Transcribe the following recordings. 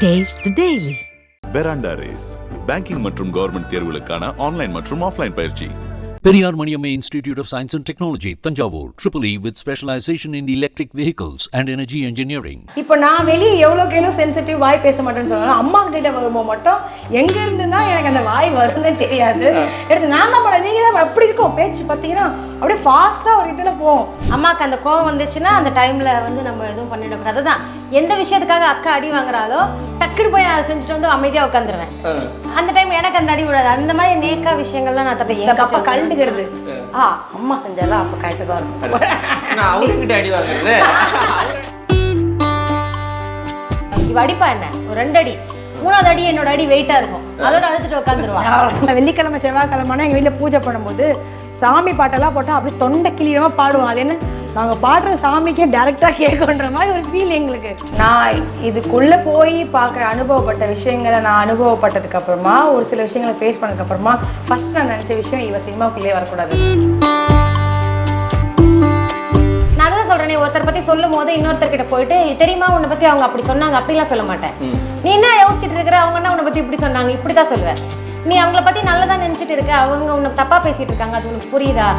Taste the Daily. Veranda Race banking மற்றும் government தேர்வுகளுக்கான online மற்றும் ஆஃப்லைன் பயிற்சி. Periyar Maniammai Institute of Science and Technology, Thanjavur, EEE with specialization in electric vehicles and energy engineering. இப்போ நான் வெளியே எவ்வளோக்கு sensitive வாய் பேச மாட்டேன்னு சொன்னாலும் அம்மா கிட்ட வரும்போது மட்டும் எங்க இருந்து தான் எனக்கு அந்த வாய் வரும்னு தெரியாது. எடுத்து நான் தான் பண்ண நீங்க தான் அப்படி இருக்கும் பேச்சு பார்த்தீங்கன்னா அப்படியே ஃபாஸ்ட்டாக ஒரு இதில் போகும். அம்மாவுக்கு அந்த கோவம் வந்துச்சுன்னா அந்த டைமில் வந்து நம்ம எதுவும் பண்ணிடக்கூடாது. அதுதான் எந்த விஷயத்துக்காக அக்கா அடி வாங்குறாலோ டக்குன்னு போய் அதை செஞ்சுட்டு வந்து அமைதியாக உட்காந்துருவேன். அந்த டைம் எனக்கு அந்த அடி விடாது. அந்த மாதிரி நேக்கா விஷயங்கள்லாம் நான் தப்பி அப்பா கண்டுக்கிறது அம்மா செஞ்சாலும் அப்போ கரெக்டாக தான் இருக்கும். அவர்கிட்ட அடி வாங்குறது இவ அடிப்பா என்ன ஒரு 2 அடி 3வது அடி என்னோட அடி வெயிட்டா இருக்கும். அதோட அழைச்சிட்டு உட்காந்துருவான். வெள்ளிக்கிழமை செவ்வாய்க்கிழமைனா எங்கள் வீட்டில் பூஜை பண்ணும்போது சாமி பாட்டெல்லாம் போட்டால் அப்படியே தொண்டை கிளியமாக பாடுவோம். அது என்ன நாங்கள் பாடுற சாமிக்கே டேரெக்டாக கேட்குன்ற மாதிரி ஒரு ஃபீல் எங்களுக்கு. நான் இதுக்குள்ளே போய் பார்க்குற அனுபவப்பட்ட விஷயங்களை நான் அனுபவப்பட்டதுக்கு அப்புறமா ஒரு சில விஷயங்களை ஃபேஸ் பண்ணதுக்கப்புறமா ஃபர்ஸ்ட் நான் நினச்ச விஷயம் இவ சினிமாவுக்குள்ளே வரக்கூடாது. நான் தான் சொல்றேன், ஒருத்தர் பத்தி சொல்லும் போது இன்னொருத்தர்கிட்ட போயிட்டு தெரியுமா உன்னை பத்தி அவங்க அப்படி சொன்னாங்க அப்படிலாம் சொல்ல மாட்டேன். நீ என்ன யோசிச்சுட்டு இருக்கிற, அவங்க என்ன உன்னை பத்தி இப்படி சொன்னாங்க இப்படிதான் சொல்லுவேன். நீ அவங்கள பத்தி நல்லதா நினைச்சிட்டு இருக்க, அவங்க உன்னை தப்பா பேசிட்டு இருக்காங்க, அது உனக்கு புரியுதா?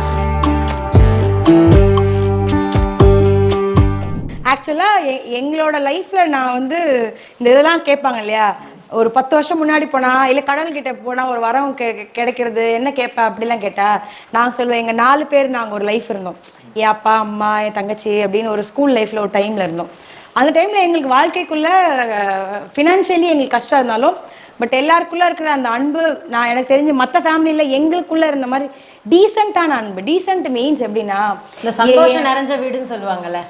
ஆக்சுவலாக எங்களோட லைஃப்பில் நான் வந்து இந்த இதெல்லாம் கேட்பாங்க இல்லையா, ஒரு 10 வருஷம் முன்னாடி போனால் இல்லை கடவுள்கிட்ட போனால் ஒரு வரம் கிடைக்கிறது என்ன கேட்பேன் அப்படிலாம் கேட்டால் நான் சொல்லுவேன் எங்கள் 4 பேர் நாங்கள் ஒரு லைஃப் இருந்தோம். என் அப்பா அம்மா என் தங்கச்சி அப்படின்னு ஒரு ஸ்கூல் லைஃப்பில் ஒரு டைமில் இருந்தோம். அந்த டைமில் எங்களுக்கு வாழ்க்கைக்குள்ளே ஃபினான்ஷியலி எங்களுக்கு கஷ்டம் இருந்தாலும் பட் எல்லாருக்குள்ளே இருக்கிற அந்த அன்பு நான் எனக்கு தெரிஞ்சு மற்ற ஃபேமிலியில் எங்களுக்குள்ளே இருந்த மாதிரி டீசெண்டான அன்பு. டீசென்ட் மீன்ஸ் எப்படின்னா இந்த சந்தோஷம் நிறைஞ்ச வீடுன்னு சொல்லுவாங்கல்ல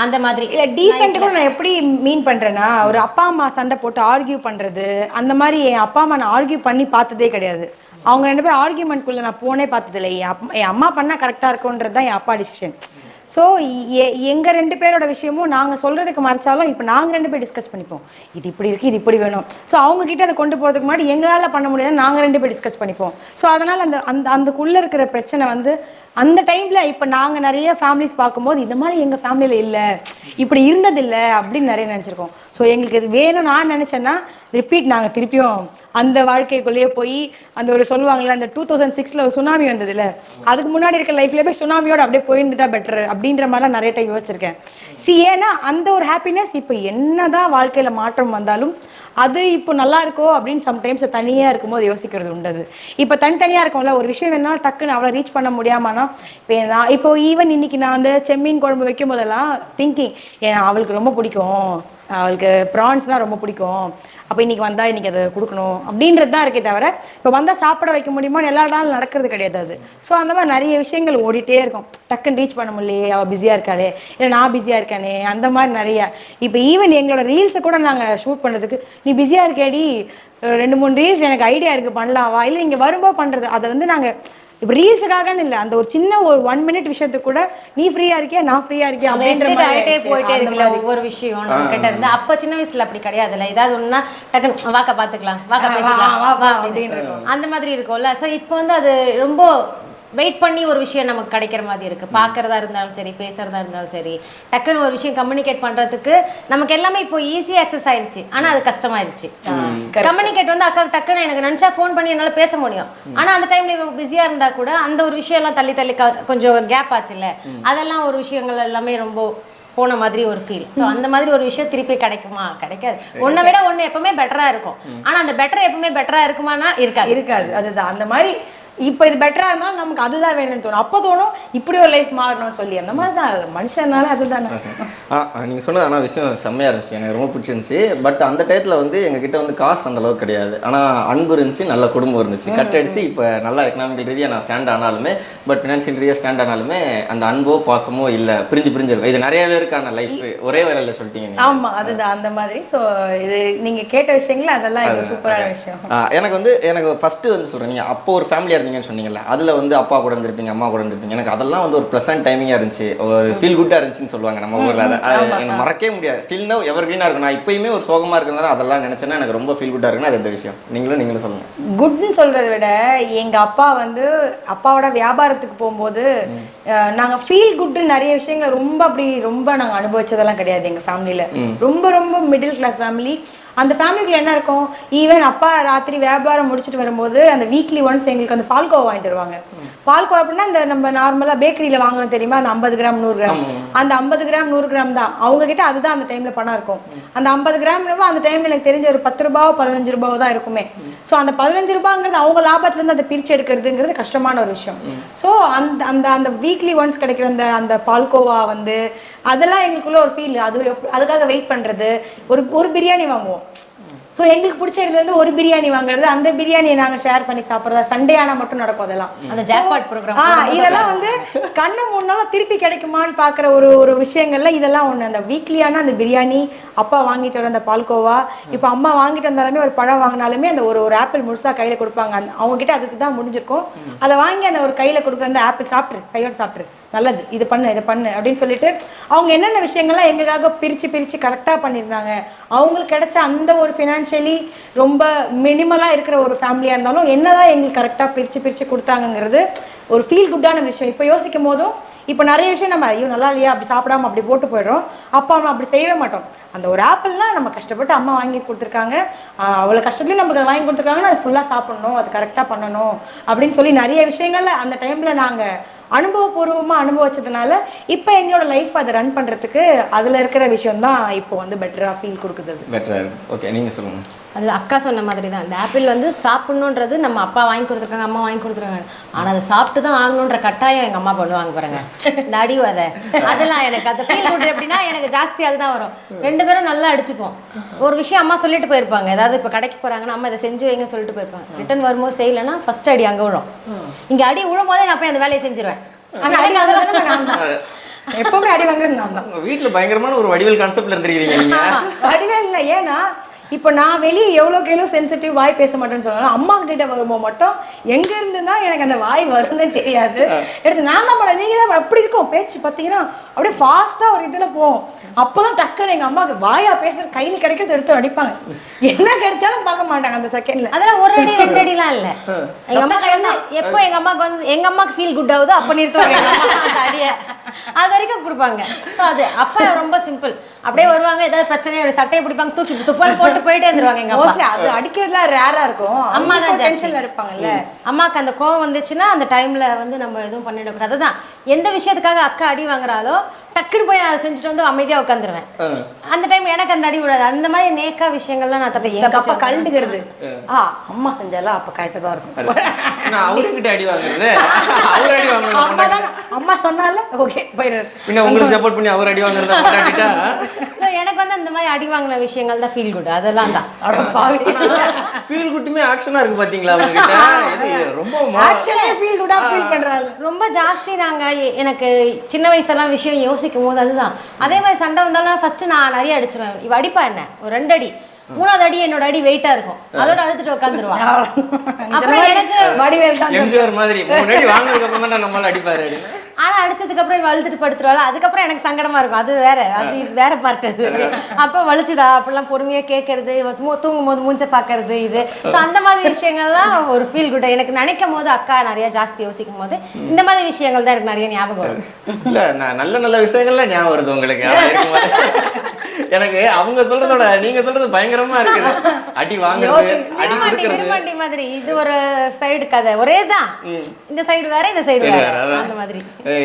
அந்த மாதிரி. இல்லை டீசென்ட்டுக்கு நான் எப்படி மீன் பண்ணுறேன்னா ஒரு அப்பா அம்மா சண்டை போட்டு ஆர்கியூ பண்ணுறது அந்த மாதிரி என் அப்பா அம்மா நான் ஆர்கியூ பண்ணி பார்த்ததே கிடையாது. அவங்க 2 பேரும் ஆர்கியூமெண்ட்குள்ளே நான் போனே பார்த்ததில்லை. என் அம்மா பண்ணால் கரெக்டாக இருக்கும்ன்றது தான் என் அப்பா டிசிஷன். ஸோ எங்கள் 2 பேரோட விஷயமும் நாங்கள் சொல்கிறதுக்கு மறைச்சாலும் இப்போ நாங்கள் 2 பேர் டிஸ்கஸ் பண்ணிப்போம். இது இப்படி இருக்குது, இது இப்படி வேணும். ஸோ அவங்கக்கிட்ட அதை கொண்டு போகிறதுக்கு முன்னாடி எங்களால் பண்ண முடியாது, நாங்கள் 2 பேர் டிஸ்கஸ் பண்ணிப்போம். ஸோ அதனால் அந்தக்குள்ளே இருக்கிற பிரச்சனை வந்து அந்த டைமில் இப்போ நாங்கள் நிறைய ஃபேமிலிஸ் பார்க்கும்போது இந்த மாதிரி எங்கள் ஃபேமிலியில் இல்லை, இப்படி இருந்ததில்லை அப்படின்னு நிறைய நினச்சிருக்கோம். ஸோ எங்களுக்கு இது வேணும் நான் நினச்சேன்னா ரிப்பீட் நாங்கள் திருப்பியும் அந்த வாழ்க்கைக்குள்ளேயே போய் அந்த ஒரு சொல்லுவாங்கள்ல அந்த 2006 ஒரு சுனாமி வந்ததில்ல, அதுக்கு முன்னாடி இருக்க லைஃப்லேயே போய் சுனாமியோட அப்படியே போயிருந்துட்டா பெட்டர் அப்படின்ற மாதிரிலாம் நிறைய டைம் யோசிச்சிருக்கேன். ஏன்னா அந்த ஒரு ஹாப்பினஸ் இப்போ என்னதான் வாழ்க்கையில் மாற்றம் வந்தாலும் அது இப்போ நல்லா இருக்கோ அப்படின்னு சம்டைம்ஸ் தனியாக இருக்கும்போது யோசிக்கிறது உண்டது. இப்போ தனித்தனியாக இருக்கும்ல ஒரு விஷயம் வேணாலும் டக்குன்னு அவ்வளோ ரீச் பண்ண முடியாமனா இப்போ ஈவன் இன்னைக்கு நான் வந்து செம்மீன் குழம்பு வைக்கும் போதெல்லாம் திங்கிங் அவளுக்கு ரொம்ப பிடிக்கும், அவளுக்கு ப்ரான்ஸ்லாம் ரொம்ப பிடிக்கும், அப்போ இன்றைக்கி வந்தால் இன்றைக்கி அதை கொடுக்கணும் அப்படின்றது தான் இருக்கே தவிர இப்போ வந்தால் சாப்பிட வைக்க முடியுமான்னு எல்லா நாளும் நடக்கிறது கிடையாது அது. ஸோ அந்த மாதிரி நிறைய விஷயங்கள் ஓடிட்டே இருக்கும். டக்குன்னு ரீச் பண்ண முடியலையே, அவள் பிஸியாக இருக்காளே, இல்லை நான் பிஸியாக இருக்கேனே, அந்த மாதிரி நிறையா. இப்போ ஈவன் எங்களோட ரீல்ஸை கூட நாங்கள் ஷூட் பண்ணுறதுக்கு நீ பிஸியாக இருக்கேடி 2-3 ரீல்ஸ் எனக்கு ஐடியா இருக்குது பண்ணலாவா, இல்லை இங்கே வரும்போது பண்ணுறது அதை வந்து நாங்கள் இப்போ ரீல்ஸுக்காகன்னு இல்லை அந்த ஒரு சின்ன ஒரு 1 மினிட் விஷயத்துக்கு கூட நீ ஃப்ரீயா இருக்கியா நான் ஃப்ரீயா இருக்கேன் அப்படின்ற மாதிரி போயிட்டே இருக்குல்ல ஒவ்வொரு விஷயம் நம்ம கிட்ட இருந்து. அப்ப சின்ன வயசுல அப்படி கிடையாதுல்ல, ஏதாவது ஒண்ணுனா டக்குன்னு வாக்க பாத்துக்கலாம் வாக்க பேசிக்கலாம் அந்த மாதிரி இருக்கும்ல. ஸோ இப்போ வந்து அது ரொம்ப வெயிட் பண்ணி ஒரு விஷயம் நமக்கு கிடைக்கிற மாதிரி இருக்கு. பார்க்கறதா இருந்தாலும் சரி, பேசுறதா இருந்தாலும் சரி, டக்குன்னு ஒரு விஷயம் கம்யூனிகேட் பண்றதுக்கு நமக்கு எல்லாமே இப்போ ஈஸி ஆக்சஸ் ஆயிடுச்சு. ஆனா அது கஷ்டமாயிருச்சு. கம்யூனிகேட் வந்து அக்கா டக்குன்னு எனக்கு நினைச்சா ஃபோன் பண்ணி என்னால பேச முடியும். ஆனா அந்த டைம்ல இவங்க பிஸியா இருந்தா கூட அந்த ஒரு விஷயம் எல்லாம் தள்ளி தள்ளி கொஞ்சம் கேப் ஆச்சு இல்ல, அதெல்லாம் ஒரு விஷயங்கள் எல்லாமே ரொம்ப போன மாதிரி ஒரு ஃபீல். ஸோ அந்த மாதிரி ஒரு விஷயம் திருப்பி கிடைக்குமா? கிடைக்காது. ஒன்றை விட ஒன்று எப்பவுமே பெட்டரா இருக்கும். ஆனா அந்த பெட்டர் எப்பவுமே பெட்டரா இருக்குமானா இருக்காது. அதுதான் அந்த மாதிரி இப்போ இது பெட்டராக இருந்தாலும் நமக்கு அதுதான் வேணும்னு தோணும். அப்போ தோணும் இப்படி ஒரு லைஃப் மாறணும்னு சொல்லி. அந்த மாதிரி தான் மனுஷனால அதுதானே. நீங்கள் சொன்னது ஆனால் விஷயம் செம்மையாக இருந்துச்சு, எனக்கு ரொம்ப பிடிச்சிருந்துச்சு. பட் அந்த டயத்தில் வந்து எங்ககிட்ட வந்து காசு அந்த அளவுக்கு கிடையாது, ஆனால் அன்பு இருந்துச்சு, நல்ல குடும்பம் இருந்துச்சு. கட் அடிச்சு இப்போ நல்லா எக்கனாமிக்கல் ரீதியாக நான் ஸ்டாண்ட் ஆனாலுமே பட் ஃபினான்ஷியல் ரீதியாக ஸ்டாண்ட் ஆனாலுமே அந்த அன்போ பாசமோ இல்லை, பிரிஞ்சு இருக்கும். இது நிறைய பேருக்கான லைஃப் ஒரே வேலையில் சொல்லிட்டீங்க. ஆமாம் அதுதான் அந்த மாதிரி. ஸோ இது நீங்கள் கேட்ட விஷயங்கள் அதெல்லாம் இது சூப்பரான விஷயம். எனக்கு ஃபஸ்ட்டு வந்து சொல்கிறேன், நீங்கள் அப்போ ஒரு ஃபேமிலியாக இருந்தீங்கன்னு சொன்னீங்கல்ல, அதில் வந்து அப்பா கூட இருந்திருப்பீங்க, அம்மா கூட இருந்திருப்பீங்க. எனக்கு அதெல்லாம் வந்து ஒரு ப்ளசன்ட் டைமிங்காக இருந்துச்சு, ஒரு ஃபீல் குட்டாக இருந்துச்சுன்னு சொல்லுவாங்க நம்ம ஊரில். அதை எனக்கு மறக்கவே முடியாது. ஸ்டில் நவ் எவர் கிரீனாக இருக்கும். நான் இப்போயுமே ஒரு சோகமாக இருக்கிறனால அதெல்லாம் நினச்சேன்னா எனக்கு ரொம்ப ஃபீல் குட்டாக இருக்குன்னா அது எந்த விஷயம் நீங்களும் சொல்லுங்கள். குட்னு சொல்கிறத விட எங்கள் அப்பா வந்து அப்பாவோட வியாபாரத்துக்கு போகும்போது நாங்கள் ஃபீல் குட்டு நிறைய விஷயங்கள் ரொம்ப நாங்கள் அனுபவிச்சதெல்லாம் கிடையாது. எங்கள் ஃபேமிலியில் ரொம்ப மிடில் கிளாஸ் ஃபேமிலி. அந்த ஃபேமிலிக்குள்ள என்ன இருக்கும், ஈவன் அப்பா ராத்திரி வியாபாரம் முடிச்சுட்டு வரும்போது அந்த வீக்லி ஒன்ஸ் எங்களுக்கு அந்த பால்கோவா வாங்கிட்டு வருவாங்க. பால்கோவா அப்படின்னா இந்த நம்ம நார்மலாக பேக்கரியில் வாங்குறோம் தெரியுமா, அந்த 50 கிராம் 100 கிராம், அந்த 50 கிராம் 100 கிராம் தான் அவங்க கிட்ட, அதுதான் அந்த டைம்ல பணம் இருக்கும். அந்த 50 கிராம் அந்த டைம்ல எனக்கு தெரிஞ்ச ஒரு 10 ரூபாவோ 15 ரூபாவோ தான் இருக்குமே. ஸோ அந்த 15 ரூபாங்கிறது அவங்க லாபத்துல இருந்து அதை பிரிச்சு எடுக்கிறதுங்கிறது கஷ்டமான ஒரு விஷயம். ஸோ அந்த அந்த அந்த வீக்லி ஒன்ஸ் கிடைக்கிற அந்த அந்த பால்கோவா அதெல்லாம் எங்களுக்குள்ள ஒரு ஃபீல். அதுக்காக வெயிட் பண்றது. ஒரு பிரியாணி வாங்குவோம். ஸோ எங்களுக்கு பிடிச்ச இடத்துல இருந்து ஒரு பிரியாணி வாங்குறது, அந்த பிரியாணியை நாங்கள் ஷேர் பண்ணி சாப்பிட்றதா, சண்டே ஆனால் மட்டும் நடக்கும். அதெல்லாம் அந்த ஜாக்பாட் ப்ரோக்ராம் இதெல்லாம் கண்ணு மூணுனாலும் திருப்பி கிடைக்குமான்னு பார்க்குற ஒரு விஷயங்கள்ல இதெல்லாம் ஒன்று. அந்த வீக்லியான அந்த பிரியாணி, அப்பா வாங்கிட்டு வர அந்த பால்கோவா, இப்போ அம்மா வாங்கிட்டு வந்தாலுமே ஒரு பழம் வாங்கினாலுமே அந்த ஒரு ஆப்பிள் முழுசா கையில் கொடுப்பாங்க. அவங்க கிட்ட அதுக்கு தான் முடிஞ்சிருக்கும். அதை வாங்கி அந்த ஒரு கையில் கொடுக்குற அந்த ஆப்பிள் சாப்பிட்ரு, கையோடு சாப்பிட்ரு, நல்லது, இதை பண்ணு அப்படின்னு சொல்லிட்டு அவங்க என்னென்ன விஷயங்கள்லாம் எங்களுக்காக பிரித்து கரெக்டாக பண்ணியிருந்தாங்க. அவங்களுக்கு கிடைச்ச அந்த ஒரு ஃபினான்ஷியலி ரொம்ப மினிமலாக இருக்கிற ஒரு ஃபேமிலியாக இருந்தாலும் என்னதான் எங்களுக்கு கரெக்டாக பிரித்து கொடுத்தாங்கங்கிறது ஒரு ஃபீல் குட்டான விஷயம். இப்போ யோசிக்கும் போதும் இப்போ நிறைய விஷயம் நம்ம ஐயோ நல்லா இல்லையா அப்படி சாப்பிடாம அப்படி போட்டு போயிடுறோம். அப்பா அம்மா அப்படி செய்யவே மாட்டோம். அந்த ஒரு ஆப்பிள்லாம் நம்ம கஷ்டப்பட்டு அம்மா வாங்கி கொடுத்துருக்காங்க, அவ்வளோ கஷ்டத்துலேயும் நமக்கு அதை வாங்கி கொடுத்துருக்காங்கன்னா அது ஃபுல்லாக சாப்பிடணும், அது கரெக்டாக பண்ணணும் அப்படின்னு சொல்லி நிறைய விஷயங்கள்ல அந்த டைமில் நாங்கள் அனுபவபூர்வமாக அனுபவிச்சதுனால இப்போ எங்களோட லைஃப் அதை ரன் பண்ணுறதுக்கு அதில் இருக்கிற விஷயம் தான் இப்போ பெட்டராக ஃபீல் கொடுக்குது. பெட்டராக இருக்கு. ஓகே, நீங்கள் சொல்லுங்கள். அது அக்கா சொன்ன மாதிரி தான். இந்த ஆப்பிள் சாப்பிடணுன்றது நம்ம அப்பா வாங்கி கொடுத்துருக்காங்க, அம்மா வாங்கி கொடுத்துருக்காங்க. ஆனால் அதை சாப்பிட்டு தான் ஆகணுன்ற கட்டாயம் எங்கள் அம்மா பண்ணுவாங்க பாருங்க, இந்த அடிவாதை. அதெல்லாம் எனக்கு அந்த ஃபீல் குட் எப்படின்னா எனக்கு ஜாஸ்தி அதுதான் வரும். 2 பேரும் நல்லா அடிச்சுப்போம். ஒரு விஷயம் அம்மா சொல்லிட்டு போயிருப்பாங்க, ஏதாவது இப்போ கடைக்கு போகிறாங்கன்னா அம்மா இதை செஞ்சு வைங்க சொல்லிட்டு போயிருப்பாங்க. ரிட்டன் வரும்போது செய்யலைன்னா ஃபர்ஸ்ட் அடி அங்கே விழும். இங்கே அடி விழும் போதே நான் போய் அந்த வேலையை செஞ்சிருவேன். எப்பவுமே அடி வாங்குறது நான் தான். வீட்டில் பயங்கரமான ஒரு வடிவேல் கான்செப்ட்ல இருந்திருக்கீங்க நீங்க. வடிவேல் இல்லை, ஏன்னா இப்போ நான் வெளியே எவ்வளோக்கு சென்சிட்டிவ், வாய் பேச மாட்டேன்னு சொல்லலாம். அம்மா கிட்ட வரும்போது மட்டும் எங்க இருந்து தான் எனக்கு அந்த வாய் வரும்னே தெரியாது. எடுத்து நான் தான் பண்ண, நீங்க தான் அப்படி இருக்கும் பேச்சு பார்த்தீங்கன்னா அப்படியே ஃபாஸ்டா ஒரு இதுல போவோம். அப்போதான் டக்குன்னு எங்க அம்மாவுக்கு வாயா பேசுற கையில் கிடைக்கிறது எடுத்து அடிப்பாங்க. என்ன கிடைச்சாலும் பார்க்க மாட்டாங்க அந்த செகண்ட்ல. அதெல்லாம் 1 அடி 2 அடிலாம் இல்லை. எங்க அம்மா எப்போ எங்க அம்மாக்கு ஃபீல் குட் ஆகுதோ அப்போ நிறுத்துவாங்க அடியை. அது வரைக்கும் கொடுப்பாங்க. ஸோ அது அப்பா ரொம்ப சிம்பிள். அப்படியே வருவாங்க, ஏதாவது பிரச்சனை சட்டையை பிடிப்பாங்க, தூக்கி துப்பால் போட்டு போயிட்டே இருந்துருவாங்க. எங்க அப்பா அது அடிக்கிறதுலாம் ரேரா இருக்கும். அம்மா தான் டென்ஷன்ல இருப்பாங்கல்ல. அம்மாக்கு அந்த கோவம் வந்துச்சுன்னா அந்த டைம்ல நம்ம எதுவும் பண்ணிடக்கூடாது. அதுதான் எந்த விஷயத்துக்காக அக்கா அடி வாங்குறாலோ டக்குன்னு போய் அதை செஞ்சுட்டு வந்து அமைதியா உட்காந்துருவேன். அந்த டைம் எனக்கு அந்த அடி விடாது. அந்த மாதிரி நேக்கா விஷயங்கள்லாம் நான் தப்பி அப்பா கழுண்டுகிறது. அம்மா செஞ்சாலும் அப்ப கரெக்டா தான் இருக்கும். அவர்கிட்ட அடி வாங்குறது, அவர் அடி வாங்குறது, அம்மா சொன்னால ஓகே போயிடுறது. பின்ன உங்களுக்கு சப்போர்ட் பண்ணி அவர் அடி வாங்குறத மாட்டாட்டிட்டா. சோ எனக்கு அந்த மாதிரி அடி வாங்கின விஷயங்கள் தான் ஃபீல் குட். அதெல்லாம் தான் ஃபீல் குட்டுமே ஆக்ஷனா இருக்கு பாத்தீங்களா உங்ககிட்ட. இது ரொம்ப ஆக்ஷனே ஃபீல் குட்டா ஃபீல் பண்றாங்க. ரொம்ப ஜாஸ்தி. நாங்க எனக்கு சின்ன வயசெல்லாம் விஷயம் யோசிக்கும் போது அதுதான். அதே மாதிரி சண்டை வந்தாலும் ஃபர்ஸ்ட் நான் நிறைய அடிச்சிருவேன். இவ அடிப்பா என்ன ஒரு 2 அடி, 3வது அடி என்னோட அடி வெயிட்டா இருக்கும், அதோட அழுத்துட்டு உட்காந்துருவான். அப்புறம் எனக்கு வடிவேல் தான் எம்ஜிஆர் மாதிரி 3 அடி வாங்குனதுக்கு அப்புறம் தான் நம்மளால அடிப்பாரு. ஆனா அடிச்சதுக்கு அப்புறம் இவ அழுத்துட்டு படுத்துருவாள். அதுக்கப்புறம் எனக்கு சங்கடமா இருக்கும். அது வேற, அது வேற பார்ட். அது அப்ப வலிச்சுதா அப்படிலாம் பொறுமையா கேட்கறது, தூங்கும் போது மூஞ்ச பாக்குறது, இது ஸோ அந்த மாதிரி விஷயங்கள்லாம் ஒரு ஃபீல் குட். எனக்கு நினைக்கும் போது அக்கா நிறைய ஜாஸ்தி யோசிக்கும் போது இந்த மாதிரி விஷயங்கள் தான் எனக்கு நிறைய ஞாபகம் வரும். இல்ல நான் நல்ல விஷயங்கள்லாம் ஞாபகம் வருது உங்களுக்கு. எனக்கு அவங்க சொல்றதோட நீங்க சொல்றது பயங்கரமா இருக்குது. அடி வாங்குறது, அடி கொடுக்கிறது மாதிரி. இது ஒரு சைடு கதை, ஒரே தான். இந்த சைடு வேற, இந்த சைடு வேற. அந்த மாதிரி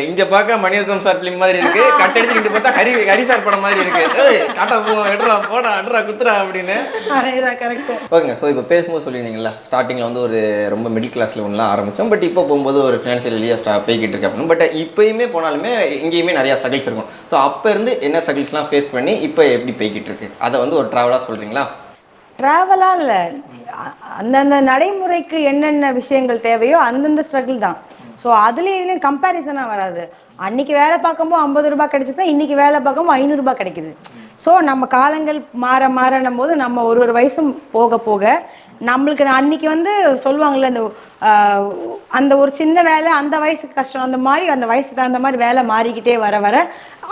இங்க பாக்க மணிரத்னம் சார் பிலிம் மாதிரி இருக்கு, கட் அடிச்சுக்கிட்டு பார்த்தா ஹரி சார் படம் மாதிரி இருக்கு. காட்டா எடுறா போடா அட்ரா குத்துறா அப்படின்னு. ஓகேங்க. ஸோ இப்போ பேசும்போது சொல்லியிருந்தீங்களா ஸ்டார்டிங்ல ஒரு ரொம்ப மிடில் கிளாஸ் லெவல்லாம் ஆரம்பிச்சோம். பட் இப்போ போகும்போது ஒரு ஃபினான்ஷியல் வெளியாக போய்கிட்டு இருக்கு அப்படின்னு. பட் இப்பயுமே போனாலுமே இங்கேயுமே நிறைய ஸ்ட்ரகிள்ஸ் இருக்கும். ஸோ அப்போ இருந்து என்ன ஸ்ட்ரகிள்ஸ்லாம் ஃபேஸ் பண்ணி இப்போ எப்படி போய்கிட்டு இருக்கு அதை ஒரு ட்ராவலாக சொல்றீங்களா? ட்ராவலாக இல்லை, அந்தந்த நடைமுறைக்கு என்னென்ன விஷயங்கள் தேவையோ அந்தந்த ஸ்ட்ரகிள் தான். ஸோ அதுலேயும் இதுலேயும் கம்பேரிசனாக வராது. அன்றைக்கி வேலை பார்க்கும்போது 50 ரூபாய் கிடைச்சது, இன்றைக்கி வேலை பார்க்கும்போது 500 ரூபாய் கிடைக்குது. ஸோ நம்ம காலங்கள் மாறணும் போது நம்ம ஒரு வயசும் போக போக நம்மளுக்கு அன்றைக்கி சொல்லுவாங்கள்ல அந்த ஒரு சின்ன வேலை அந்த வயசுக்கு கஷ்டம், அந்த மாதிரி அந்த வயசுக்கு தகுந்த மாதிரி வேலை மாறிக்கிட்டே வர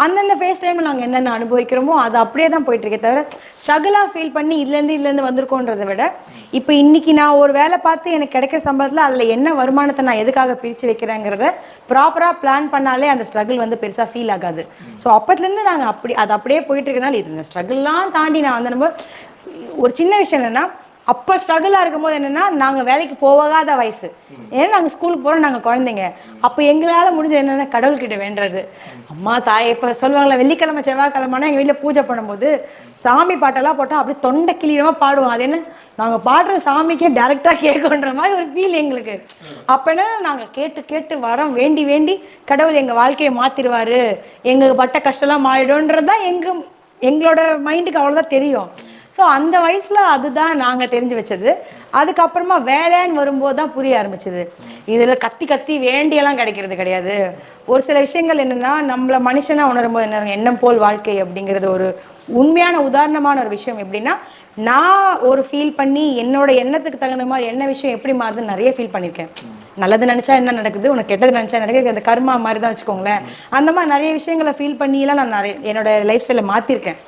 அந்தந்த ஃபேஸ் டைமில் நாங்கள் என்னென்ன அனுபவிக்கிறோமோ அது அப்படியே தான் போயிட்டுருக்கே தவிர ஸ்ட்ரகிளாக ஃபீல் பண்ணி இதுலேருந்து வந்திருக்கோன்றதை விட இப்போ இன்றைக்கி நான் ஒரு வேலை பார்த்து எனக்கு கிடைக்கிற சம்பளத்தில் அதில் என்ன வருமானத்தை நான் எதுக்காக பிரித்து வைக்கிறேங்கிறத ப்ராப்பராக பிளான் பண்ணாலே அந்த ஸ்ட்ரகிள் பெருசாக ஃபீல் ஆகாது. ஸோ அப்போத்துலேருந்து நாங்கள் அது அப்படியே போயிட்டு இருக்கனால இது இந்த ஸ்ட்ரகிள்லாம் தாண்டி நான் நம்ம ஒரு சின்ன விஷயம் என்னன்னா, அப்போ ஸ்ட்ரகிளாக இருக்கும்போது என்னென்னா, நாங்கள் வேலைக்கு போகாத வயசு. ஏன்னா நாங்கள் ஸ்கூலுக்கு போகிறோம், நாங்கள் குழந்தைங்க. அப்போ எங்களால் முடிஞ்ச என்னென்னா கடவுள்கிட்ட வேண்டுறது. அம்மா தாய் இப்போ சொல்லுவாங்களே, வெள்ளிக்கிழமை செவ்வாய்க்கிழமைனா எங்கள் வீட்டில் பூஜை பண்ணும்போது சாமி பாட்டெல்லாம் போட்டால் அப்படியே தொண்டை கிளியமாக பாடுவோம். அது என்ன, நாங்கள் பாடுற சாமிக்கே டேரெக்டாக கேட்குன்ற மாதிரி ஒரு ஃபீல் எங்களுக்கு. அப்போ என்ன, நாங்கள் கேட்டு கேட்டு வரோம், வேண்டி வேண்டி கடவுள் எங்கள் வாழ்க்கையை மாற்றிடுவார், எங்களுக்கு பட்ட கஷ்டம்லாம் மாறிடும்ன்றது தான் எங்களோட மைண்டுக்கு அவ்வளோதான் தெரியும். ஸோ அந்த வயசில் அதுதான் நாங்கள் தெரிஞ்சு வச்சது. அதுக்கப்புறமா வேலைன்னு வரும்போது தான் புரிய ஆரம்பிச்சது. இதில் கத்தி கத்தி வேண்டியெல்லாம் கிடைக்கிறது கிடையாது. ஒரு சில விஷயங்கள் என்னென்னா, நம்மளை மனுஷனாக உணரும்போது என்ன, எண்ணம் போல் வாழ்க்கை அப்படிங்கிறது ஒரு உண்மையான உதாரணமான ஒரு விஷயம். எப்படின்னா, நான் ஒரு ஃபீல் பண்ணி என்னோட எண்ணத்துக்கு தகுந்த மாதிரி என்ன விஷயம் எப்படி மாறுதுன்னு நிறைய ஃபீல் பண்ணியிருக்கேன். நல்லது நினச்சா என்ன நடக்குது, உனக்கு கெட்டது நினச்சா நடக்குது, அந்த கர்மா மாதிரி தான் வச்சுக்கோங்களேன். அந்த மாதிரி நிறைய விஷயங்களை ஃபீல் பண்ணியெல்லாம் நான் என்னோட லைஃப் ஸ்டைலில் மாற்றிருக்கேன்.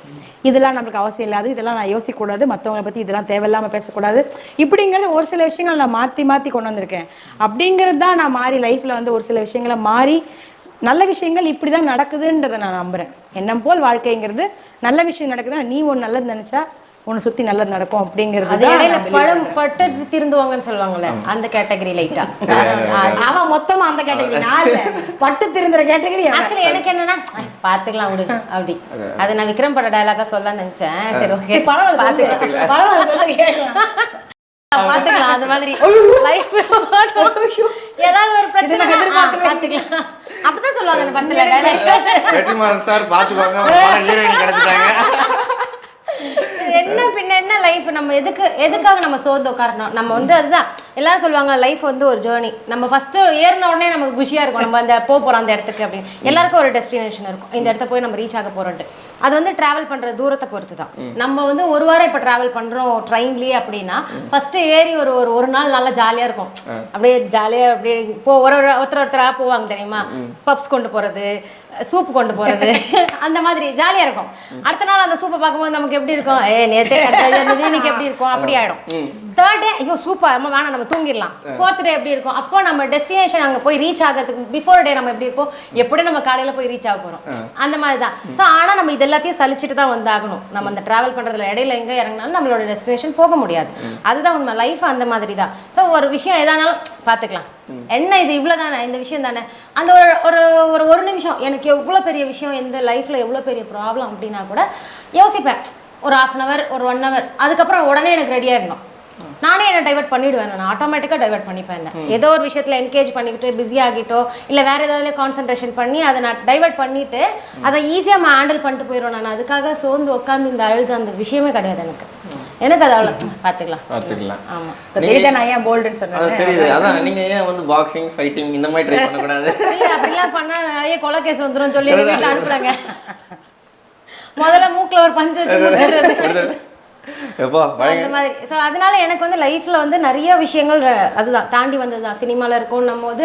இதெல்லாம் நம்மளுக்கு அவசியம் இல்லாது, இதெல்லாம் நான் யோசிக்கக்கூடாது, மற்றவங்களை பற்றி இதெல்லாம் தேவையில்லாமல் பேசக்கூடாது, இப்படிங்கிறது ஒரு சில விஷயங்கள் நான் மாற்றி கொண்டு வந்திருக்கேன். அப்படிங்கிறது தான் நான் மாறி லைஃப்பில் வந்து ஒரு சில விஷயங்களை மாறி நல்ல விஷயங்கள் இப்படி தான் நடக்குதுன்றதை நான் நம்புகிறேன். எண்ணம் போல் வாழ்க்கைங்கிறது நல்ல விஷயம் நடக்குதுன்னா, நீ ஒன்று நல்லது நினச்சா உன்னை சுற்றி நல்லது நடக்கும் அப்படிங்கிறது. பட்டு திருந்துவாங்கன்னு சொல்லுவாங்கல்ல, அந்த கேட்டகரி லைட்டா. அவன் மொத்தமா அந்த கேட்டகரி, நான் பட்டு திருந்துற கேட்டகரி. ஆக்சுவலி எனக்கு என்னன்னா, பாத்துக்கலாம் விடு அப்படி. அது நான் விக்ரம் பட டயலாகா சொல்ல நினைச்சேன். சரி ஓகே, பரவாயில்ல பாத்துக்கலாம். அந்த மாதிரி லைஃப் ஏதாவது ஒரு பிரச்சனை பாத்துக்கலாம் அப்படிதான் சொல்லுவாங்க அந்த படத்துல டயலாக். வெற்றிமாறன் சார் பாத்துக்கோங்க, ஹீரோயின் கிடைச்சிட்டாங்க. என்ன பின்ன என்ன லைஃப், நம்ம எதுக்காக நம்ம சோர்ந்து உட்காரணும்? நம்ம வந்து அதுதான் எல்லாரும் சொல்லுவாங்க, லைஃப் வந்து ஒரு ஜேர்னி. நம்ம ஃபர்ஸ்ட் ஏறின உடனே நமக்கு குஷியா இருக்கும், நம்ம அந்த போறோம் அந்த இடத்துக்கு அப்படின்னு. எல்லாருக்கும் ஒரு டெஸ்டினேஷன் இருக்கும், இந்த இடத்த போய் நம்ம ரீச் ஆக போறோம்ட்டு. அது வந்து டிராவல் பண்ற தூரத்தை பொறுத்து தான். நம்ம வந்து ஒரு வாரம் இப்ப டிராவல் பண்றோம் ட்ரெயின்லயே அப்படின்னா, ஃபர்ஸ்ட் ஏறி ஒரு நாள் நல்லா ஜாலியா இருக்கும். அப்படியே ஜாலியா அப்படியே ஒருத்தரா போவாங்க தெரியுமா, பப்ஸ் கொண்டு போறது, சூப் கொண்டு போறது, அந்த மாதிரி ஜாலியா இருக்கும். அடுத்த நாள் அந்த சூப்பை பார்க்கும்போது நமக்கு எப்படி இருக்கும், நேத்தே கிடையாது இன்னைக்கு எப்படி இருக்கும், அப்படி ஆயிடும். தேர்ட் டே ஐயோ சூப்பா அம்மா வேணாம் நம்ம தூங்கிடலாம். ஃபோர்த் டே எப்படி இருக்கும், அப்போ நம்ம டெஸ்டினேஷன் அங்கே போய் ரீச் ஆகிறதுக்கு பிஃபோர் டே நம்ம எப்படி இருப்போம், எப்படி நம்ம காலையில போய் ரீச் ஆக போறோம், அந்த மாதிரி தான். ஸோ ஆனால் நம்ம இது எல்லாத்தையும் சலிச்சுட்டு தான் வந்தாகணும். நம்ம அந்த டிராவல் பண்றதுல இடையில எங்கே இறங்கினாலும் நம்மளோட டெஸ்டினேஷன் போக முடியாது. அதுதான் உண்மை, லைஃப் அந்த மாதிரி தான். ஸோ ஒரு விஷயம் எதானாலும் பார்த்துக்கலாம், என்ன இது இவ்வளோ தானே, இந்த விஷயம் தானே, அந்த ஒரு நிமிஷம் எனக்கு எவ்வளோ பெரிய விஷயம், எந்த லைஃப்பில் எவ்வளோ பெரிய ப்ராப்ளம் அப்படின்னா கூட யோசிப்பேன். ஒரு 1/2 hour ஒரு 1 hour, அதுக்கப்புறம் உடனே எனக்கு ரெடி ஆகிடணும். நானே என்ன டைவர்ட் பண்ணிவிடுவேன், நான் ஆட்டோமேட்டிக்காக டைவர்ட் பண்ணிப்பேன். ஏதோ ஒரு விஷயத்தில் என்கேஜ் பண்ணிவிட்டு பிஸி ஆகிட்டோ இல்லை வேறு ஏதாவது கான்சன்ட்ரேஷன் பண்ணி அதை நான் டைவர்ட் பண்ணிவிட்டு அதை ஈஸியாக ஹேண்டில் பண்ணிட்டு போயிடுவேன். நான் அதுக்காக சோர்ந்து உட்காந்து இந்த அழுது அந்த விஷயமே கிடையாது எனக்கு அது அவ்வளோ பார்த்துக்கலாம். ஆமாம், தெரியுது நான் ஏன் போல்டுன்னு சொன்னேன். தெரியுது, அதான் நீங்கள் ஏன் வந்து பாக்ஸிங் ஃபைட்டிங் இந்த மாதிரி ட்ரை பண்ணக்கூடாது. அப்படிலாம் பண்ணால் நிறைய கொலை கேஸ் வந்துடும் சொல்லி வீட்டில் அனுப்புகிறாங்க. முதல்ல மூக்கில் ஒரு பஞ்சு வச்சு அந்த மாதிரி. ஸோ அதனால எனக்கு வந்து லைஃப்ல வந்து நிறைய விஷயங்கள் அதுதான் தாண்டி வந்தது தான். சினிமாவில் இருக்கோம் போது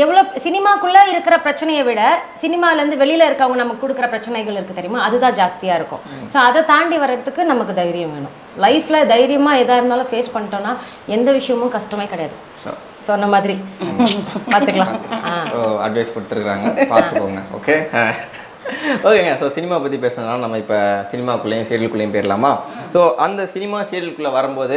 எவ்வளோ சினிமாக்குள்ளே இருக்கிற பிரச்சனையை விட சினிமாலேருந்து வெளியில் இருக்கவங்க நமக்கு கொடுக்குற பிரச்சனைகள் இருக்குது தெரியுமா, அதுதான் ஜாஸ்தியாக இருக்கும். ஸோ அதை தாண்டி வர்றதுக்கு நமக்கு தைரியம் வேணும். லைஃப்பில் தைரியமாக எதாக இருந்தாலும் ஃபேஸ் பண்ணிட்டோன்னா எந்த விஷயமும் கஷ்டமே கிடையாது. சொன்ன மாதிரி பார்த்துக்கலாம். அட்வைஸ் கொடுத்துருக்குறாங்க, பார்த்துக்கோங்க. ஓகே ஓகேங்க. ஸோ சினிமா பற்றி பேசுறதுனால நம்ம இப்போ சினிமாக்குள்ளேயும் சீரியலுக்குள்ளேயும் போயிடலாமா? ஸோ அந்த சினிமா சீரியலுக்குள்ளே வரும்போது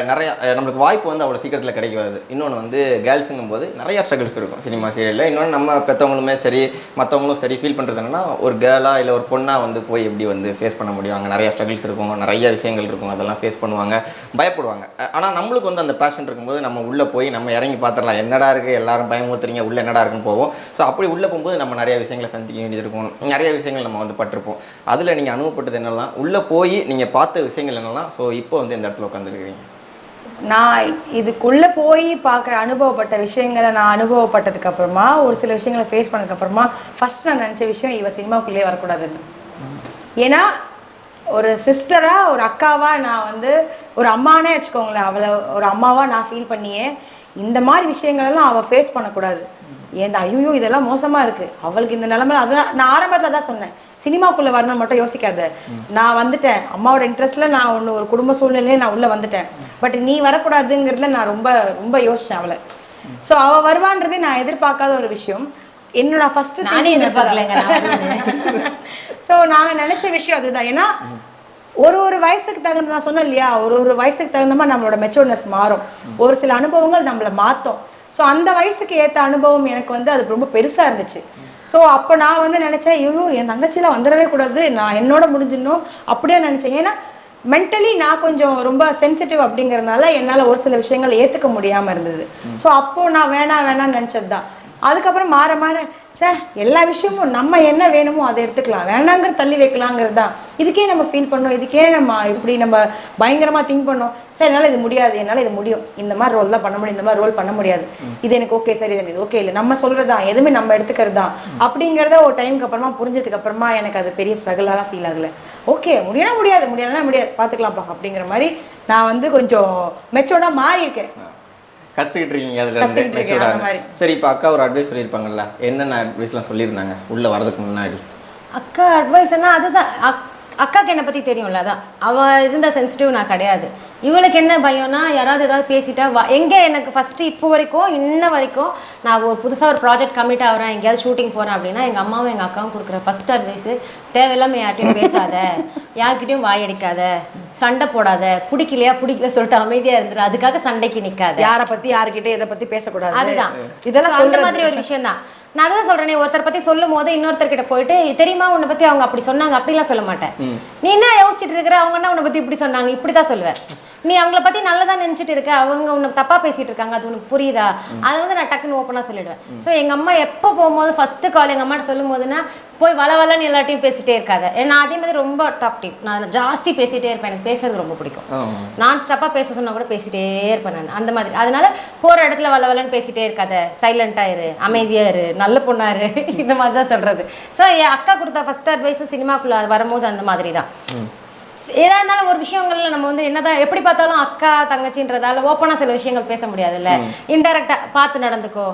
நிறையா நம்மளுக்கு வாய்ப்பு வந்து அவ்வளோ சீக்கிரத்தில் கிடைக்காது. இன்னொன்று வந்து கேர்ள்ஸுங்கும் போது நிறையா ஸ்ட்ரகிள்ஸ் இருக்கும் சினிமா சீரியலில். இன்னொன்று நம்ம பெற்றவங்களுமே சரி மற்றவங்களும் சரி ஃபீல் பண்ணுறது என்னன்னா, ஒரு கேர்ளாக இல்லை ஒரு பொண்ணாக வந்து போய் எப்படி வந்து ஃபேஸ் பண்ண முடியும், அங்கே நிறையா ஸ்ட்ரகிள்ஸ் இருக்கும், நிறைய விஷயங்கள் இருக்கும், அதெல்லாம் ஃபேஸ் பண்ணுவாங்க, பயப்படுவாங்க. ஆனால் நம்மளுக்கு வந்து அந்த பேஷன் இருக்கும்போது நம்ம உள்ளே போய் நம்ம இறங்கி பார்த்துடலாம், என்னடா இருக்குது எல்லாரும் பயமுறுத்துறீங்க உள்ளே என்னடா இருக்குன்னு போவோம். ஸோ அப்படி உள்ளே போகும்போது நம்ம நிறைய விஷயங்களை சந்திக்க வேண்டியது இருக்கும், நிறைய விஷயங்கள் நம்ம வந்து பட்டிருப்போம். அதில் நீங்கள் அனுபவப்பட்டது என்னெல்லாம், உள்ளே போய் நீங்கள் பார்த்த விஷயங்கள் என்னெல்லாம், ஸோ இப்போ வந்து இந்த இடத்துல உட்காந்துருக்கீங்க? நான் இதுக்குள்ளே போய் பார்க்குற அனுபவப்பட்ட விஷயங்களை நான் அனுபவப்பட்டதுக்கு அப்புறமா ஒரு சில விஷயங்களை ஃபேஸ் பண்ணதுக்கப்புறமா ஃபஸ்ட் நான் நினச்ச விஷயம், இவ சினிமாக்குள்ளேயே வரக்கூடாதுன்னு. ஏன்னா ஒரு சிஸ்டராக ஒரு அக்காவாக நான் வந்து ஒரு அம்மானே வச்சுக்கோங்களேன், அவளை ஒரு அம்மாவாக நான் ஃபீல் பண்ணியே இந்த மாதிரி விஷயங்களெல்லாம் அவள் ஃபேஸ் பண்ணக்கூடாது. ஏன்டா ஐயோ இதெல்லாம் மோசமாக இருக்குது அவளுக்கு இந்த நிலமையில. அதெல்லாம் நான் ஆரம்பத்தில் தான் சொன்னேன், சினிமாக்குள்ளே வரணும் மட்டும் யோசிக்காத, நான் வந்துட்டேன் அம்மாவோட இன்ட்ரெஸ்ட்டில் நான் ஒரு குடும்ப சூழ்நிலையே நான் உள்ளே வந்துட்டேன், பட் நீ வரக்கூடாதுங்கிறதுல நான் ரொம்ப ரொம்ப யோசித்தேன் அவளை. ஸோ அவள் வருவான்றதே நான் எதிர்பார்க்காத ஒரு விஷயம். என்னோட ஃபஸ்ட்டு நானே எதிர்பார்க்கலைங்க. ஸோ நாங்கள் நினச்ச விஷயம் அதுதான். ஏன்னா ஒரு வயசுக்கு தகுந்த, நான் சொன்னேன் இல்லையா, ஒரு வயசுக்கு தகுந்த மாதிரி நம்மளோட மெச்சூர்னஸ் மாறும். ஒரு சில அனுபவங்கள் நம்மளை மாற்றும். ஸோ அந்த வயசுக்கு ஏற்ற அனுபவம் எனக்கு வந்து அது ரொம்ப பெருசாக இருந்துச்சு. ஸோ அப்போ நான் வந்து நினச்சேன், ஐயோ என் தங்கச்சிலாம் வந்துடவே கூடாது, நான் என்னோட முடிஞ்சிடணும் அப்படியே நினச்சேன். ஏன்னா மென்டலி நான் கொஞ்சம் ரொம்ப சென்சிட்டிவ் அப்படிங்கிறதுனால என்னால் ஒரு சில விஷயங்கள் ஏற்றுக்க முடியாமல் இருந்தது. ஸோ அப்போது நான் வேணாம்னு நினச்சது தான். அதுக்கப்புறம் மாற மாற எல்லா விஷயமும் நம்ம என்ன வேணுமோ அதை எடுத்துக்கலாம், வேணாங்கிறது தள்ளி வைக்கலாங்கிறது தான். இதுக்கே நம்ம ஃபீல் பண்ணோம், இதுக்கே நம்ம இப்படி நம்ம பயங்கரமாக திங்க் பண்ணோம். சார் என்னால் இது முடியாது, என்னால் இது முடியும், இந்த மாதிரி ரோல் தான் பண்ண முடியும், இந்த மாதிரி ரோல் பண்ண முடியாது, இது எனக்கு ஓகே சார், இது எனக்கு ஓகே இல்லை, நம்ம சொல்கிறது தான், எதுவுமே நம்ம எடுத்துக்கிறது தான் அப்படிங்கிறத ஒரு டைமுக்கு அப்புறமா புரிஞ்சதுக்கு அப்புறமா எனக்கு அது பெரிய ஸ்ட்ரகிளாக ஃபீல் ஆகலை. ஓகே முடியும்னா முடியாது, முடியாதுன்னா முடியாது, பார்த்துக்கலாம்ப்பா அப்படிங்கிற மாதிரி நான் வந்து கொஞ்சம் மெச்சூர்டாக மாறியிருக்கேன். கற்றுக்கிட்டு இருக்கீங்க அதில். சரி, இப்போ அக்கா ஒரு அட்வைஸ் சொல்லியிருப்பாங்கல்ல, என்னென்ன அட்வைஸ்லாம் சொல்லியிருந்தாங்க உள்ளே வரதுக்கு முன்னாடி? அக்கா அட்வைஸ்னா அதுதான், அக்காவுக்கு என்னை பற்றி தெரியும்ல, அதான் அவள் இருந்த சென்சிட்டிவ் நான் கிடையாது. இவளுக்கு என்ன பயம்னா, யாராவது ஏதாவது பேசிட்டா எங்கே எனக்கு ஃபஸ்ட்டு இப்போ வரைக்கும் இன்ன வரைக்கும் நான் ஒரு புதுசாக ஒரு ப்ராஜெக்ட் கமிட் ஆகிறேன், எங்கேயாவது ஷூட்டிங் போகிறேன் அப்படின்னா எங்கள் அம்மாவும் எங்கள் அக்காவும் கொடுக்குற ஃபஸ்ட் அட்வைஸு, தேவையில்லாமல் யார்கிட்டையும் பேசாத, யார்கிட்டையும் வாயடிக்காத, சண்டை போடாத, பிடிக்கல சொல்லிட்டு அமைதியாக இருந்துரு, அதுக்காக சண்டைக்கு நிற்காத, யாரை பற்றி யார்கிட்ட எதை பற்றி பேசக்கூடாது, அதுதான். இதெல்லாம் அந்த மாதிரி ஒரு விஷயம் தான். நான் அதான் சொல்றேனே, ஒருத்தர் பத்தி சொல்லும் போது இன்னொருத்தர்கிட்ட போயிட்டு தெரியுமா உன்னை பத்தி அவங்க அப்படி சொன்னாங்க அப்படிலாம் சொல்ல மாட்டேன். நீ என்ன யோசிச்சுட்டு இருக்கிற, அவங்க என்ன உன்னை பத்தி இப்படி சொன்னாங்க இப்படிதான் சொல்லுவேன். நீ அவங்கள பத்தி நல்லதா நினைச்சிட்டு இருக்க, அவங்க உன்னை தப்பா பேசிட்டு இருக்காங்க, அது உனக்கு புரியுதா, அதை வந்து நான் டக்குன்னு ஓப்பனா சொல்லிடுவேன். ஸோ எங்க அம்மா எப்போ போகும்போது ஃபர்ஸ்ட் கால் எங்க அம்மாட்ட சொல்லும் போதுன்னா, போய் வளவலன்னு எல்லாத்தையும் பேசிட்டே இருக்காது. நான் அதே மாதிரி ரொம்ப டாக்டிவ், நான் ஜாஸ்தி பேசிட்டே இருப்பேன், எனக்கு பேசுறது ரொம்ப பிடிக்கும். நான் ஸ்டாப்பாக பேச சொன்னா கூட பேசிட்டே இருப்பேன் நான் அந்த மாதிரி. அதனால போகிற இடத்துல வளவலன்னு பேசிட்டே இருக்காத, சைலண்டாக இரு, அமைதியாக இரு, நல்ல பொண்ணாரு, இந்த மாதிரி தான் சொல்கிறது. ஸோ என் அக்கா கொடுத்த ஃபர்ஸ்ட் அட்வைஸும் சினிமாக்குள்ளே அது வரும்போது அந்த மாதிரி தான். ஏதா இருந்தாலும் ஒரு விஷயங்கள்ல நம்ம வந்து என்னதான் எப்படி பார்த்தாலும் அக்கா தங்கச்சின்றதால ஓப்பனா சில விஷயங்கள் பேச முடியாதுல்ல. இன்டைரக்டா பார்த்து நடந்துக்கோ,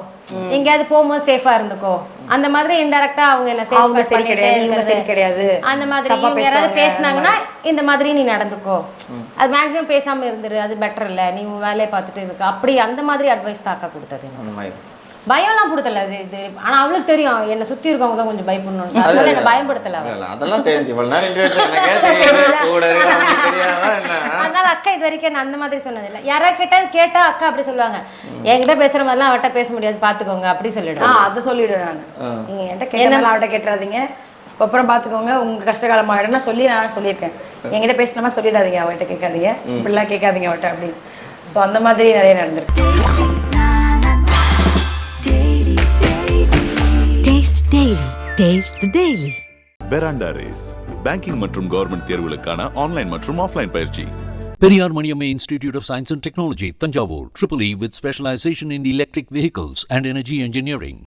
எங்கேயாவது போகும்போது சேஃபா இருந்துக்கோ, அந்த மாதிரி இன்டைரக்டா அவங்க என்ன சேஃப் கிடையாது அந்த மாதிரி இவங்க யாராவது பேசினாங்கன்னா இந்த மாதிரி நீ நடந்துக்கோ, அது மேக்ஸிமம் பேசாம இருந்துரு, அது பெட்டர் இல்லை, நீ வேலையை பார்த்துட்டு இருக்க, அப்படி அந்த மாதிரி அட்வைஸ் தான் அக்கா கொடுத்தது. பயம்லாம் கொடுத்தல இது, ஆனா அவளுக்கு தெரியும் என்னை சுத்தி இருக்கவங்க தான் கொஞ்சம் பயப்படணும், அதனால என்ன பயன்படுத்தல. அதெல்லாம் தெரிஞ்சு அதனால அக்கா இது வரைக்கும் என்ன அந்த மாதிரி சொன்னது இல்லை. யாராவது கேட்டா அக்கா அப்படி சொல்லுவாங்க, என்கிட்ட பேசுற மாதிரிலாம் அவட்ட பேச முடியாது பாத்துக்கோங்க அப்படி சொல்லிடுவேன். அதை சொல்லிடுவேன் நான், நீங்க என்கிட்ட கேட்டாலும் அவட்ட கேட்டுறாதீங்க, அப்புறம் பாத்துக்கோங்க உங்க கஷ்டகாலமா ஆயிடும்னா சொல்லி நான் சொல்லியிருக்கேன். என்கிட்ட பேசின மாதிரி சொல்லிடாதீங்க, அவட்ட கேட்காதீங்க, இப்படிலாம் கேட்காதீங்க அவட்ட அப்படின்னு. ஸோ அந்த மாதிரி நிறைய நடந்திருக்கு. Taste the Daily. Veranda Race. Banking மற்றும் கவர்மெண்ட் தேர்வுகளுக்கான ஆன்லைன் மற்றும் ஆஃப்லைன் பயிற்சி. Periyar Maniamma Institute of Science and Technology, Tanjavur, EEE with specialization in electric vehicles and energy engineering.